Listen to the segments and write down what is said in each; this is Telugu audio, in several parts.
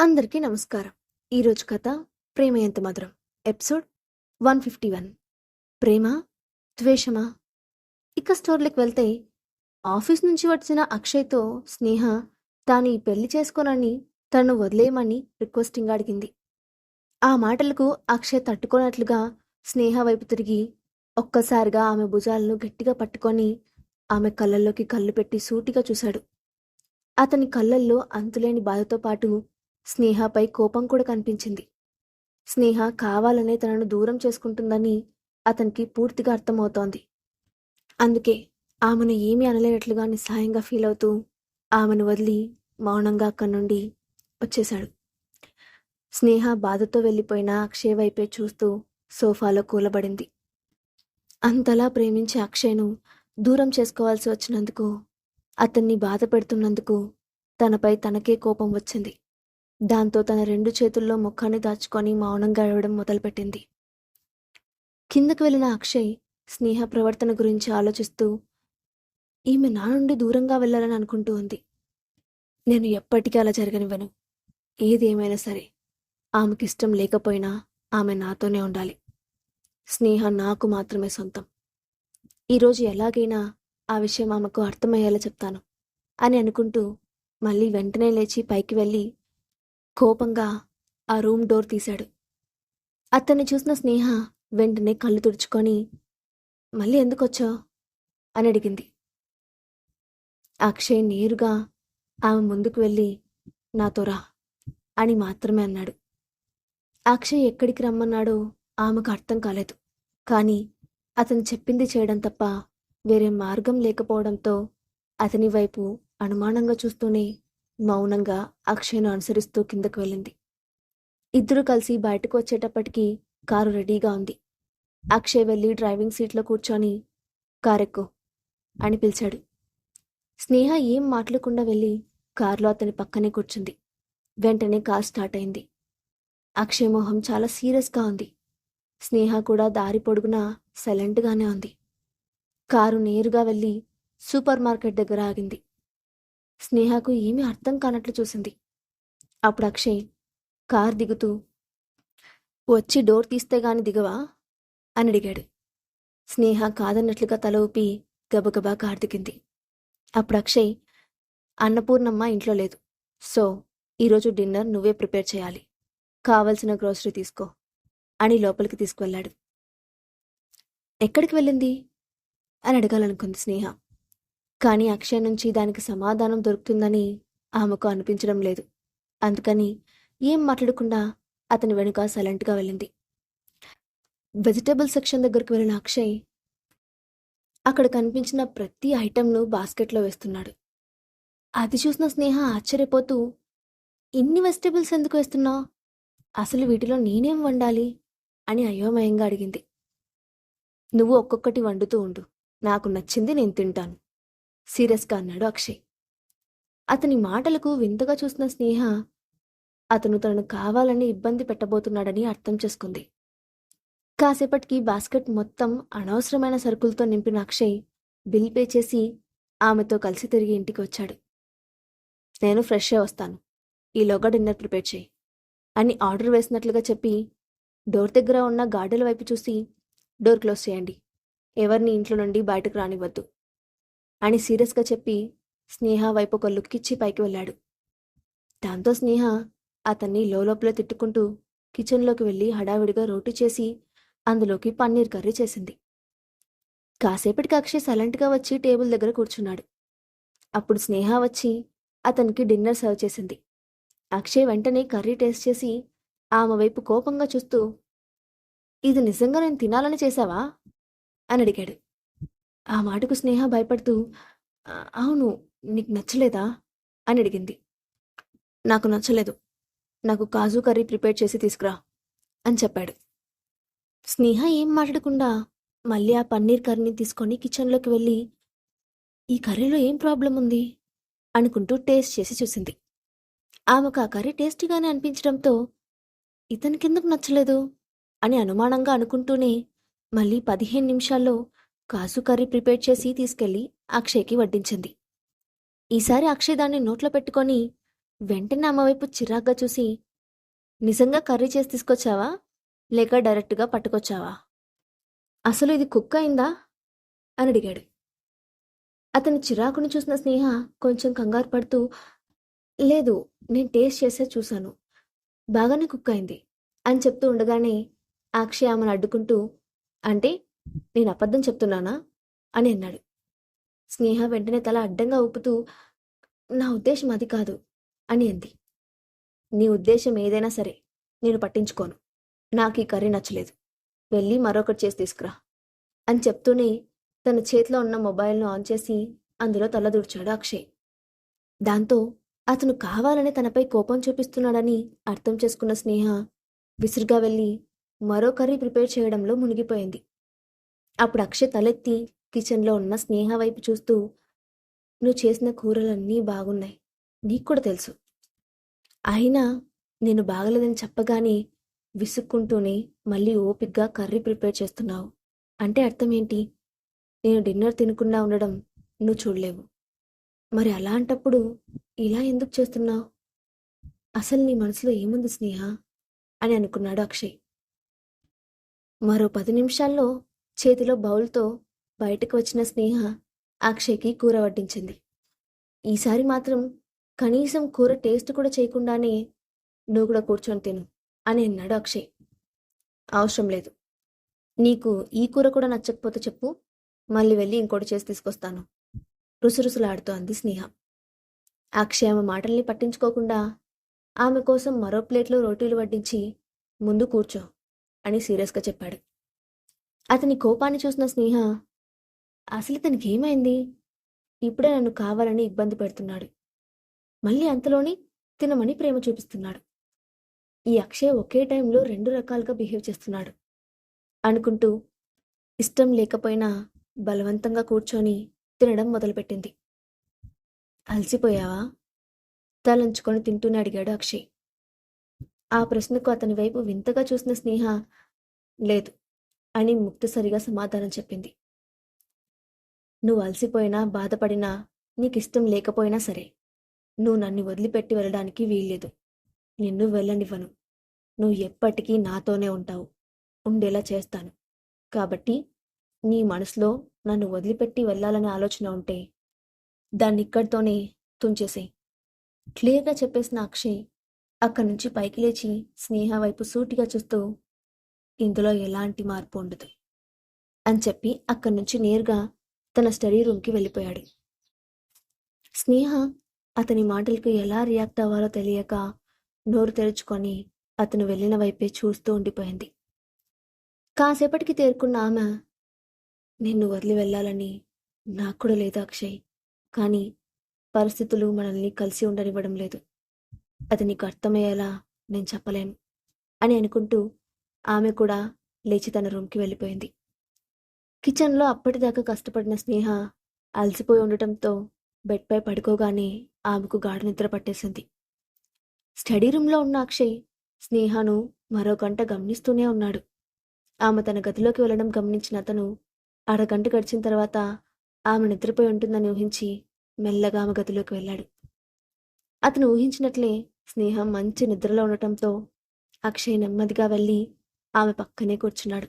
అందరికీ నమస్కారం. ఈరోజు కథ 'ప్రేమ ఎంత మధురం' ఎపిసోడ్ 151. ప్రేమ, ద్వేషమా? ఇక స్టోరీలోకి వెళ్తే, ఆఫీస్ నుంచి వచ్చిన అక్షయ్తో స్నేహ తాను ఈ పెళ్లి చేసుకోనని తనను వదిలేయమని రిక్వెస్టింగ్ అడిగింది. ఆ మాటలకు అక్షయ్ తట్టుకోనట్లుగా స్నేహ వైపు తిరిగి ఒక్కసారిగా ఆమె భుజాలను గట్టిగా పట్టుకొని ఆమె కళ్ళల్లోకి కళ్ళు పెట్టి సూటిగా చూశాడు. అతని కళ్ళల్లో అంతులేని బాధతో పాటు స్నేహపై కోపం కూడా కనిపించింది. స్నేహ కావాలనే తనను దూరం చేసుకుంటుందని అతనికి పూర్తిగా అర్థమవుతోంది. అందుకే ఆమెను ఏమీ అనలేనట్లుగా నిస్సహాయంగా ఫీల్ అవుతూ ఆమెను వదిలి మౌనంగా అక్కడి నుండి వచ్చేశాడు. స్నేహ బాధతో వెళ్ళిపోయిన అక్షయ్ వైపే చూస్తూ సోఫాలో కూలబడింది. అంతలా ప్రేమించే అక్షయ్ను దూరం చేసుకోవాల్సి వచ్చినందుకు, అతన్ని బాధ పెడుతున్నందుకు తనపై తనకే కోపం వచ్చింది. దాంతో తన 2 చేతుల్లో ముఖాన్ని దాచుకొని మౌనంగా ఏడవడం మొదలుపెట్టింది. కిందకు వెళ్ళిన అక్షయ్ స్నేహ ప్రవర్తన గురించి ఆలోచిస్తూ ఈమె నా నుండి దూరంగా వెళ్ళాలని అనుకుంటూ ఉంది. నేను ఎప్పటికీ అలా జరగనివ్వను. ఏదేమైనా సరే ఆమెకిష్టం లేకపోయినా ఆమె నాతోనే ఉండాలి. స్నేహ నాకు మాత్రమే సొంతం. ఈరోజు ఎలాగైనా ఆ విషయం ఆమెకు అర్థమయ్యేలా చెప్తాను అని అనుకుంటూ మళ్ళీ వెంటనే లేచి పైకి వెళ్ళి కోపంగా ఆ రూమ్ డోర్ తీశాడు. అతన్ని చూసిన స్నేహ వెంటనే కళ్ళు తుడుచుకొని మళ్ళీ ఎందుకొచ్చావు అని అడిగింది. అక్షయ్ నేరుగా ఆమె ముందుకు వెళ్ళి నాతో రా అని మాత్రమే అన్నాడు. అక్షయ్ ఎక్కడికి రమ్మన్నాడో ఆమెకు అర్థం కాలేదు. కానీ అతను చెప్పింది చేయడం తప్ప వేరే మార్గం లేకపోవడంతో అతని వైపు అనుమానంగా చూస్తూనే మౌనంగా అక్షయ్ను అనుసరిస్తూ కిందకు వెళ్ళింది. ఇద్దరు కలిసి బయటకు వచ్చేటప్పటికి కారు రెడీగా ఉంది. అక్షయ్ వెళ్ళి డ్రైవింగ్ సీట్లో కూర్చొని కారెక్కు అని పిలిచాడు. స్నేహ ఏం మాట్లాడకుండా వెళ్ళి కారులో అతని పక్కనే కూర్చుంది. వెంటనే కార్ స్టార్ట్ అయింది. అక్షయ్ మొహం చాలా సీరియస్గా ఉంది. స్నేహ కూడా దారి పొడుగునా సైలెంట్గానే ఉంది. కారు నేరుగా వెళ్ళి సూపర్ మార్కెట్ దగ్గర ఆగింది. స్నేహకు ఏమీ అర్థం కానట్లు చూసింది. అప్పుడు అక్షయ్ కార్ దిగుతూ వచ్చి డోర్ తీస్తే గాని దిగవా అని అడిగాడు. స్నేహ కాదన్నట్లుగా తల ఊపి గబగబా కార్ దిగింది. అప్పుడు అక్షయ్ అన్నపూర్ణమ్మ ఇంట్లో లేదు. సో ఈరోజు డిన్నర్ నువ్వే ప్రిపేర్ చేయాలి. కావలసిన గ్రోసరీ తీసుకో అని లోపలికి తీసుకువెళ్ళాడు. ఎక్కడికి వెళ్ళింది అని అడగాలనుకుంది స్నేహ. కానీ అక్షయ్ నుంచి దానికి సమాధానం దొరుకుతుందని ఆమెకు అనిపించడం లేదు. అందుకని ఏం మాట్లాడకుండా అతని వెనుక సైలెంట్గా వెళ్ళింది. వెజిటబుల్ సెక్షన్ దగ్గరకు వెళ్ళిన అక్షయ్ అక్కడ కనిపించిన ప్రతి ఐటెంను బాస్కెట్లో వేస్తున్నాడు. అది చూసిన స్నేహ ఆశ్చర్యపోతూ ఇన్ని వెజిటబుల్స్ ఎందుకు వేస్తున్నావు? అసలు వీటిలో నేనేం వండాలి అని అయోమయంగా అడిగింది. నువ్వు ఒక్కొక్కటి వండుతూ ఉండు, నాకు నచ్చింది నేను తింటాను సీరియస్గా అన్నాడు అక్షయ్. అతని మాటలకు వింతగా చూసిన స్నేహ అతను తనను కావాలని ఇబ్బంది పెట్టబోతున్నాడని అర్థం చేసుకుంది. కాసేపటికి బాస్కెట్ మొత్తం అనవసరమైన సరుకులతో నింపిన అక్షయ్ బిల్ పే చేసి ఆమెతో కలిసి తిరిగి ఇంటికి వచ్చాడు. నేను ఫ్రెష్ అయి వస్తాను, ఈలోగా డిన్నర్ ప్రిపేర్ చేయి అని ఆర్డర్ వేసినట్లుగా చెప్పి డోర్ దగ్గర ఉన్న గార్డెన్ వైపు చూసి డోర్ క్లోజ్ చేయండి, ఎవరిని ఇంట్లో నుండి బయటకు రానివ్వద్దు అని సీరియస్గా చెప్పి స్నేహ వైపు ఒక లుక్కిచ్చి పైకి వెళ్ళాడు. దాంతో స్నేహ అతన్ని లోపల తిట్టుకుంటూ కిచెన్లోకి వెళ్ళి హడావిడిగా రోటీ చేసి అందులోకి పన్నీర్ కర్రీ చేసింది. కాసేపటికి అక్షయ్ సైలెంట్గా వచ్చి టేబుల్ దగ్గర కూర్చున్నాడు. అప్పుడు స్నేహ వచ్చి అతనికి డిన్నర్ సర్వ్ చేసింది. అక్షయ్ వెంటనే కర్రీ టేస్ట్ చేసి ఆమె వైపు కోపంగా చూస్తూ ఇది నిజంగా నేను తినాలని చేశావా అని అడిగాడు. ఆ మాటకు స్నేహ భయపడుతూ అవును, నీకు నచ్చలేదా అని అడిగింది. నాకు నచ్చలేదు, నాకు కాజు కర్రీ ప్రిపేర్ చేసి తీసుకురా అని చెప్పాడు. స్నేహ ఏం మాట్లాడకుండా మళ్ళీ ఆ పన్నీర్ కర్రీని తీసుకొని కిచెన్లోకి వెళ్ళి ఈ కర్రీలో ఏం ప్రాబ్లం ఉంది అనుకుంటూ టేస్ట్ చేసి చూసింది. ఆమెకు ఆ కర్రీ టేస్టీగానే అనిపించడంతో ఇతనికెందుకు నచ్చలేదు అని అనుమానంగా అనుకుంటూనే మళ్ళీ 15 నిమిషాల్లో కాజు కర్రీ ప్రిపేర్ చేసి తీసుకెళ్లి అక్షయ్కి వడ్డించింది. ఈసారి అక్షయ్ దాన్ని నోట్లో పెట్టుకొని వెంటనే ఆమె వైపు చిరాగ్గా చూసి, నిజంగా కర్రీ చేసి తీసుకొచ్చావా? లేక డైరెక్ట్‌గా పట్టుకొచ్చావా? అసలు ఇది కుక్ అయిందా? అని అడిగాడు. అతని చిరాకుని చూసిన స్నేహ కొంచెం కంగారు పడుతూ, లేదు, నేను టేస్ట్ చేసే చూశాను. బాగానే కుక్ అయింది అని చెప్తూ ఉండగానే అక్షయ్ ఆమెను అడ్డుకుంటూ, అంటే నేను అబద్ధం చెప్తున్నానా? అని అన్నాడు. స్నేహ వెంటనే తల అడ్డంగా ఊపుతూ, నా ఉద్దేశం అది కాదు అని అంది. నీ ఉద్దేశం ఏదైనా సరే నేను పట్టించుకోను. నాకు ఈ కర్రీ నచ్చలేదు. వెళ్ళి మరొకటి చేసి తీసుకురా అని చెప్తూనే తన చేతిలో ఉన్న మొబైల్ను ఆన్ చేసి అందులో తలదూర్చాడు అక్షయ్. దాంతో అతను కావాలని తనపై కోపం చూపిస్తున్నాడని అర్థం చేసుకున్న స్నేహ విసురుగా వెళ్ళి మరో కర్రీ ప్రిపేర్ చేయడంలో మునిగిపోయింది. అప్పుడు అక్షయ్ తలెత్తి కిచెన్లో ఉన్న స్నేహ వైపు చూస్తూ, నువ్వు చేసిన కూరలన్నీ బాగున్నాయి, నీకు కూడా తెలుసు. అయినా నేను బాగలేదని చెప్పగానే విసుక్కుంటూనే మళ్ళీ ఓపిగ్గా కర్రీ ప్రిపేర్ చేస్తున్నావు. అంటే అర్థం ఏంటి? నేను డిన్నర్ తినకుండా ఉండడం నువ్వు చూడలేవు. మరి అలాంటప్పుడు ఇలా ఎందుకు చేస్తున్నావు? అసలు నీ మనసులో ఏముంది స్నేహ అని అనుకున్నాడు అక్షయ్. మరో 10 నిమిషాల్లో చేతిలో బౌల్తో బయటకు వచ్చిన స్నేహ అక్షయ్కి కూర వడ్డించింది. ఈసారి మాత్రం కనీసం కూర టేస్ట్ కూడా చేయకుండానే నువ్వు కూడా కూర్చొని తిను అని అన్నాడు అక్షయ్. అవసరం లేదు. నీకు ఈ కూర కూడా నచ్చకపోతే చెప్పు, మళ్ళీ వెళ్ళి ఇంకోటి చేసి తీసుకొస్తాను రుసరుసలాడుతూ అంది స్నేహ. అక్షయ్ ఆమె మాటల్ని పట్టించుకోకుండా ఆమె కోసం మరో ప్లేట్లో రోటీలు వడ్డించి ముందు కూర్చో అని సీరియస్గా చెప్పాడు. అతని కోపాన్ని చూసిన స్నేహ, అసలు ఇతనికి ఏమైంది? ఇప్పుడే నన్ను కావాలని ఇబ్బంది పెడుతున్నాడు, మళ్ళీ అంతలోని తినమని ప్రేమ చూపిస్తున్నాడు. ఈ అక్షయ్ ఒకే టైంలో 2 రకాలుగా బిహేవ్ చేస్తున్నాడు అనుకుంటూ ఇష్టం లేకపోయినా బలవంతంగా కూర్చొని తినడం మొదలుపెట్టింది. అలసిపోయావా? తలంచుకొని తింటూనే అడిగాడు అక్షయ్. ఆ ప్రశ్నకు అతని వైపు వింతగా చూసిన స్నేహ, లేదు అని ముక్తసరిగా సమాధానం చెప్పింది. నువ్వు అలసిపోయినా బాధపడినా నీకిష్టం లేకపోయినా సరే నువ్వు నన్ను వదిలిపెట్టి వెళ్ళడానికి వీల్లేదు. నిన్ను వెళ్ళనివ్వను. నువ్వు ఎప్పటికీ నాతోనే ఉంటావు, ఉండేలా చేస్తాను. కాబట్టి నీ మనసులో నన్ను వదిలిపెట్టి వెళ్ళాలనే ఆలోచన ఉంటే దాన్ని ఇక్కడితోనే తుంచేసేయ్. క్లియర్గా చెప్పేసిన అక్షయ్ అక్కడి నుంచి పైకి లేచి స్నేహ వైపు సూటిగా చూస్తూ, ఇందులో ఎలాంటి మార్పు ఉండదు అని చెప్పి అక్కడి నుంచి నేరుగా తన స్టడీ రూమ్కి వెళ్ళిపోయాడు. స్నేహ అతని మాటలకు ఎలా రియాక్ట్ అవ్వాలో తెలియక నోరు తెరుచుకొని అతను వెళ్ళిన వైపే చూస్తూ ఉండిపోయింది. కాసేపటికి తేరుకున్న ఆమె, నిన్ను వదిలి వెళ్ళాలని నాకు కూడా లేదు అక్షయ్, కానీ పరిస్థితులు మనల్ని కలిసి ఉండనివ్వడం లేదు. అది నీకు అర్థమయ్యేలా నేను చెప్పలేను అని అనుకుంటూ ఆమె కూడా లేచి తన రూమ్కి వెళ్ళిపోయింది. కిచెన్లో అప్పటిదాకా కష్టపడిన స్నేహ అలసిపోయి ఉండటంతో బెడ్పై పడుకోగానే ఆమెకు గాఢ నిద్ర పట్టేసింది. స్టడీ రూమ్లో ఉన్న అక్షయ్ స్నేహను మరో గంట గమనిస్తూనే ఉన్నాడు. ఆమె తన గదిలోకి వెళ్ళడం గమనించిన అతను అరగంట గడిచిన తర్వాత ఆమె నిద్రపోయి ఉంటుందని ఊహించి మెల్లగా ఆమె గదిలోకి వెళ్ళాడు. అతను ఊహించినట్లే స్నేహ మంచి నిద్రలో ఉండటంతో అక్షయ్ నెమ్మదిగా వెళ్ళి ఆమె పక్కనే కూర్చున్నాడు.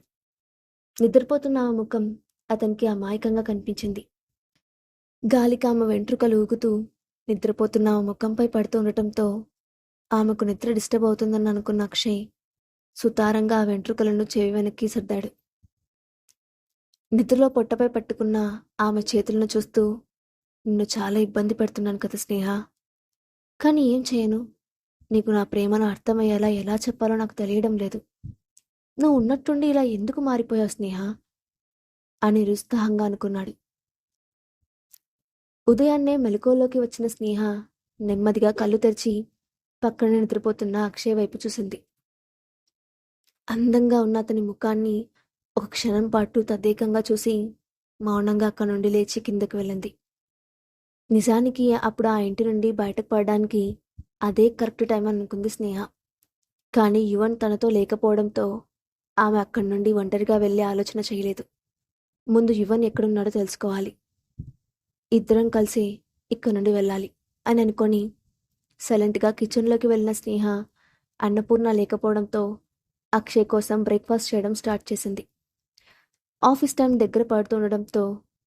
నిద్రపోతున్న ఆమె ముఖం అతనికి అమాయకంగా కనిపించింది. గాలికి ఆమె వెంట్రుకలు ఊగుతూ నిద్రపోతున్న ఆమె ముఖంపై పడుతూ ఉండటంతో ఆమెకు నిద్ర డిస్టర్బ్ అవుతుందని అనుకున్న అక్షయ్ సుతారంగా ఆ వెంట్రుకలను చెవి వెనక్కి సర్దాడు. నిద్రలో పొట్టపై పట్టుకున్న ఆమె చేతులను చూస్తూ, నిన్ను చాలా ఇబ్బంది పెడుతున్నాను కదా స్నేహ, కానీ ఏం చేయను. నీకు నా ప్రేమను అర్థమయ్యేలా ఎలా చెప్పాలో నాకు తెలియడం లేదు. నువ్వు ఉన్నట్టుండి ఇలా ఎందుకు మారిపోయావు స్నేహ అని నిరుత్సాహంగా అనుకున్నాడు. ఉదయాన్నే మెలకువలోకి వచ్చిన స్నేహ నెమ్మదిగా కళ్ళు తెరిచి పక్కన నిద్రపోతున్న అక్షయ్ వైపు చూసింది. అందంగా ఉన్న అతని ముఖాన్ని ఒక క్షణం పాటు తదేకంగా చూసి మౌనంగా అక్కడి నుండి లేచి కిందకు వెళ్ళింది. నిజానికి అప్పుడు ఆ ఇంటి నుండి బయటకు పడడానికి అదే కరెక్ట్ టైం అనుకుంది స్నేహ. కానీ యువన్ తనతో లేకపోవడంతో ఆమె అక్కడి నుండి ఒంటరిగా వెళ్ళే ఆలోచన చేయలేదు. ముందు యువన్ ఎక్కడున్నాడో తెలుసుకోవాలి, ఇద్దరం కలిసి ఇక్కడి నుండి వెళ్ళాలి అని అనుకొని సైలెంట్గా కిచెన్లోకి వెళ్ళిన స్నేహ అన్నపూర్ణ లేకపోవడంతో అక్షయ్ కోసం బ్రేక్ఫాస్ట్ చేయడం స్టార్ట్ చేసింది. ఆఫీస్ టైం దగ్గర పడుతుండడంతో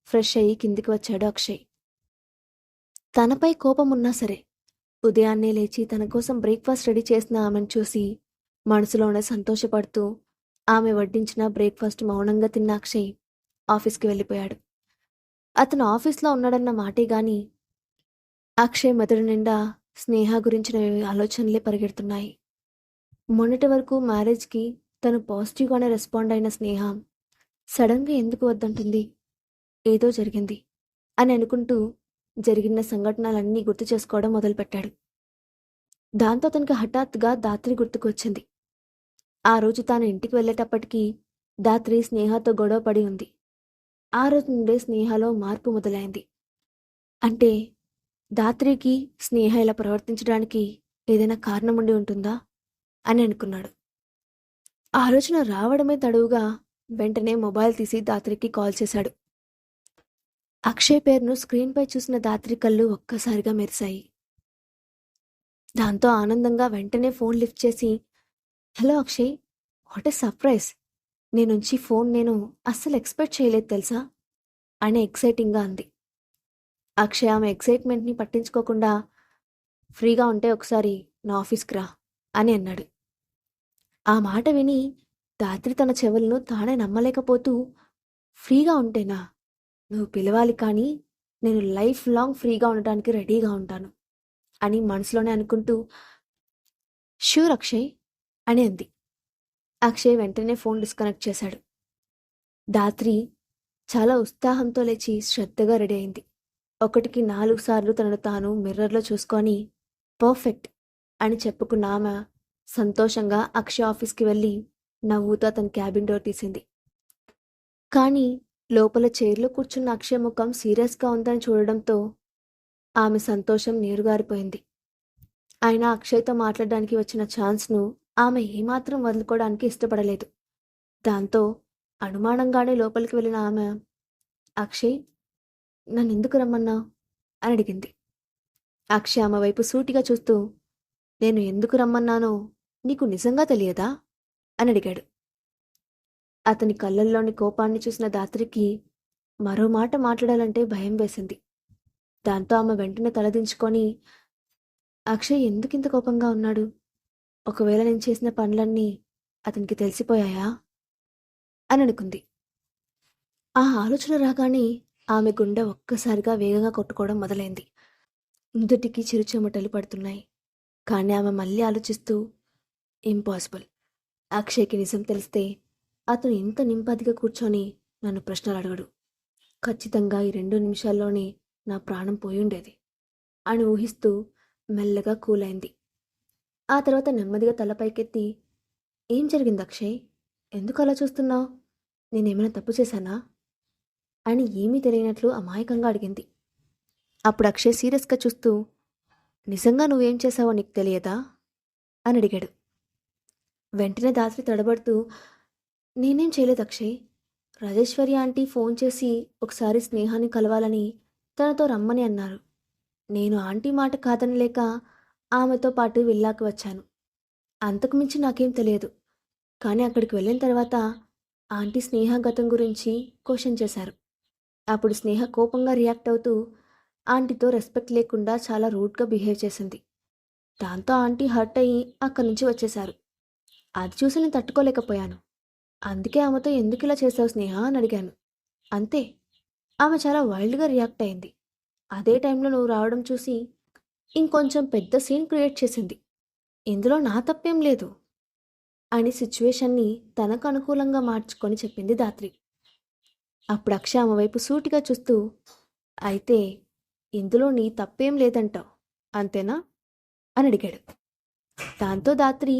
ఫ్రెష్ అయ్యి కిందికి వచ్చాడు అక్షయ్. తనపై కోపం ఉన్నా సరే ఉదయాన్నే లేచి తన కోసం బ్రేక్ఫాస్ట్ రెడీ చేసిన ఆమెను చూసి మనసులోనే సంతోషపడుతూ ఆమె వడ్డించిన బ్రేక్ఫాస్ట్ మౌనంగా తిన్న అక్షయ్ ఆఫీస్కి వెళ్ళిపోయాడు. అతను ఆఫీస్లో ఉన్నాడన్న మాటే గాని అక్షయ్ మెదడు నిండా స్నేహ గురించిన ఆలోచనలే పరిగెడుతున్నాయి. మొన్నటి వరకు మ్యారేజ్కి తను పాజిటివ్గానే రెస్పాండ్ అయిన స్నేహ సడన్గా ఎందుకు వద్దంటుంది? ఏదో జరిగింది అని అనుకుంటూ జరిగిన సంఘటనలన్నీ గుర్తు చేసుకోవడం మొదలుపెట్టాడు. దాంతో తనకి హఠాత్తుగా దాత్రి గుర్తుకు వచ్చింది. ఆ రోజు తాను ఇంటికి వెళ్ళేటప్పటికీ దాత్రి స్నేహతో గొడవ పడి ఉంది. ఆ రోజు నుండే స్నేహలో మార్పు మొదలైంది. అంటే దాత్రికి స్నేహ ఇలా ప్రవర్తించడానికి ఏదైనా కారణం ఉండి ఉంటుందా అని అనుకున్నాడు. ఆ రోజున రావడమే తడువుగా వెంటనే మొబైల్ తీసి దాత్రికి కాల్ చేశాడు. అక్షయ్ పేరును స్క్రీన్పై చూసిన దాత్రి కళ్ళు ఒక్కసారిగా మెరిశాయి. దాంతో ఆనందంగా వెంటనే ఫోన్ లిఫ్ట్ చేసి, hello Akshay, what a surprise! నీ నుంచి ఫోన్ నేను అస్సలు ఎక్స్పెక్ట్ చేయలేదు తెలుసా అని ఎక్సైటింగ్గా అంది. అక్షయ్ ఆమె ఎక్సైట్మెంట్ని పట్టించుకోకుండా, ఫ్రీగా ఉంటే ఒకసారి నా ఆఫీస్కి రా అని అన్నాడు. ఆ మాట విని దాత్రి తన చెవులను తానే నమ్మలేకపోతూ, ఫ్రీగా ఉంటేనా? నువ్వు పిలవాలి కానీ నేను లైఫ్ లాంగ్ ఫ్రీగా ఉండటానికి రెడీగా ఉంటాను అని మనసులోనే అనుకుంటూ, ష్యూర్ అక్షయ్ అని అంది. అక్షయ్ వెంటనే ఫోన్ డిస్కనెక్ట్ చేశాడు. దాత్రి చాలా ఉత్సాహంతో లేచి శ్రద్ధగా రెడీ అయింది. 1కి 4 సార్లు తనను తాను మిర్రర్లో చూసుకొని పర్ఫెక్ట్ అని చెప్పుకున్న ఆమె సంతోషంగా అక్షయ్ ఆఫీస్కి వెళ్ళి నవ్వుతో తన క్యాబిన్ డోర్ తీసింది. కానీ లోపల చైర్లో కూర్చున్న అక్షయ్ ముఖం సీరియస్గా ఉందని చూడడంతో ఆమె సంతోషం నీరుగారిపోయింది. అయినా అక్షయ్తో మాట్లాడడానికి వచ్చిన ఛాన్స్ను ఆమె ఏమాత్రం వదులుకోవడానికి ఇష్టపడలేదు. దాంతో అనుమానంగానే లోపలికి వెళ్ళిన ఆమె, అక్షయ్, నన్నెందుకు రమ్మన్నావు అని అడిగింది. అక్షయ్ ఆమె వైపు సూటిగా చూస్తూ, నేను ఎందుకు రమ్మన్నానో నీకు నిజంగా తెలియదా అని అడిగాడు. అతని కళ్ళల్లోని కోపాన్ని చూసిన దాత్రికి మరో మాట మాట్లాడాలంటే భయం వేసింది. దాంతో ఆమె వెంటనే తలదించుకొని, అక్షయ్ ఎందుకింత కోపంగా ఉన్నాడు? ఒకవేళ నేను చేసిన పనులన్నీ అతనికి తెలిసిపోయాయా అని అనుకుంది. ఆ ఆలోచన రాగానే ఆమె గుండె ఒక్కసారిగా వేగంగా కొట్టుకోవడం మొదలైంది. నుదుటికి చిరుచెమటలు పడుతున్నాయి. కానీ ఆమె మళ్ళీ ఆలోచిస్తూ, ఇంపాసిబుల్. అక్షయ్కి నిజం తెలిస్తే అతను ఇంత నింపాదిగా కూర్చొని నన్ను ప్రశ్నలు అడగడు. ఖచ్చితంగా ఈ 2 నిమిషాల్లోనే నా ప్రాణం పోయుండేది అని ఊహిస్తూ మెల్లగా కూలైంది. ఆ తర్వాత నెమ్మదిగా తలపైకెత్తి, ఏం జరిగింది అక్షయ్? ఎందుకు అలా చూస్తున్నావు? నేనేమైనా తప్పు చేశానా అని ఏమీ తెలియనట్లు అమాయకంగా అడిగింది. అప్పుడు అక్షయ్ సీరియస్గా చూస్తూ, నిజంగా నువ్వేం చేశావో నీకు తెలియదా అని అడిగాడు. వెంటనే దాత్రి తడబడుతూ, నేనేం చేయలేదు అక్షయ్. రాజేశ్వరి ఆంటీ ఫోన్ చేసి ఒకసారి స్నేహాన్ని కలవాలని తనతో రమ్మని అన్నారు. నేను ఆంటీ మాట కాదనలేక ఆమెతో పాటు విల్లాకి వచ్చాను. అంతకుమించి నాకేం తెలియదు. కానీ అక్కడికి వెళ్ళిన తర్వాత ఆంటీ స్నేహ గతం గురించి క్వశ్చన్ చేశారు. అప్పుడు స్నేహ కోపంగా రియాక్ట్ అవుతూ ఆంటీతో రెస్పెక్ట్ లేకుండా చాలా రూడ్గా బిహేవ్ చేసింది. దాంతో ఆంటీ హర్ట్ అయ్యి అక్కడి నుంచి వచ్చేశారు. అది చూసి నేను తట్టుకోలేకపోయాను. అందుకే ఆమెతో ఎందుకు ఇలా చేసావు స్నేహ అని అడిగాను. అంతే. ఆమె చాలా వైల్డ్గా రియాక్ట్ అయింది. అదే టైంలో నువ్వు రావడం చూసి ఇంకొంచెం పెద్ద సీన్ క్రియేట్ చేసింది. ఇందులో నా తప్పేం లేదు అని సిచ్యువేషన్ని తనకు అనుకూలంగా మార్చుకొని చెప్పింది దాత్రి. అప్పుడు అక్షయ్ ఆమె వైపు సూటిగా చూస్తూ, అయితే ఇందులో నీ తప్పేం లేదంటావు అంతేనా అని అడిగాడు. దాంతో దాత్రి,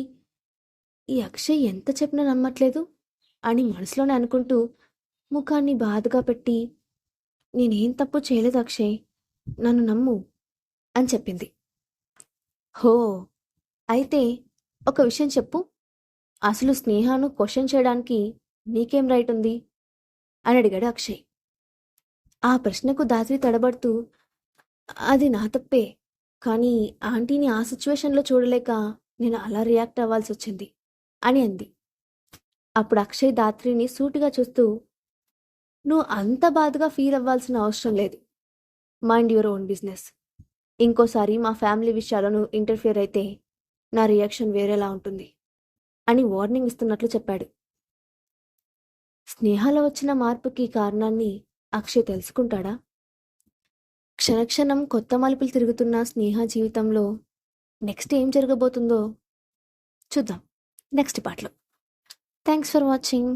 ఈ అక్షయ్ ఎంత చెప్పినా నమ్మట్లేదు అని మనసులోనే అనుకుంటూ ముఖాన్ని బాధగా పెట్టి, నేనేం తప్పు చేయలేదు అక్షయ్, నన్ను నమ్ము అని చెప్పింది. హో, అయితే ఒక విషయం చెప్పు, అసలు స్నేహాను క్వశ్చన్ చేయడానికి నీకేం రైట్ ఉంది అని అడిగాడు అక్షయ్. ఆ ప్రశ్నకు దాత్రి తడబడుతూ, అది నా తప్పే. కానీ ఆంటీని ఆ సిచ్యువేషన్‌లో చూడలేక నేను అలా రియాక్ట్ అవ్వాల్సొచ్చింది అని అంది. అప్పుడు అక్షయ్ ధాత్రిని సూటిగా చూస్తూ, "నువ్వు అంత బాధగా ఫీల్ అవ్వాల్సిన అవసరం లేదు. Mind your own business. ఇంకోసారి మా ఫ్యామిలీ విషయాల్లో నువ్వు ఇంటర్ఫియర్ అయితే నా రియాక్షన్ వేరేలా ఉంటుంది" అని వార్నింగ్ ఇస్తున్నట్లు చెప్పాడు. స్నేహలో వచ్చిన మార్పుకి కారణాన్ని అక్షయ్ తెలుసుకుంటాడా? క్షణక్షణం కొత్త మలుపులు తిరుగుతున్న స్నేహ జీవితంలో నెక్స్ట్ ఏం జరగబోతుందో చూద్దాం నెక్స్ట్ పార్ట్‌లో. Thanks for watching.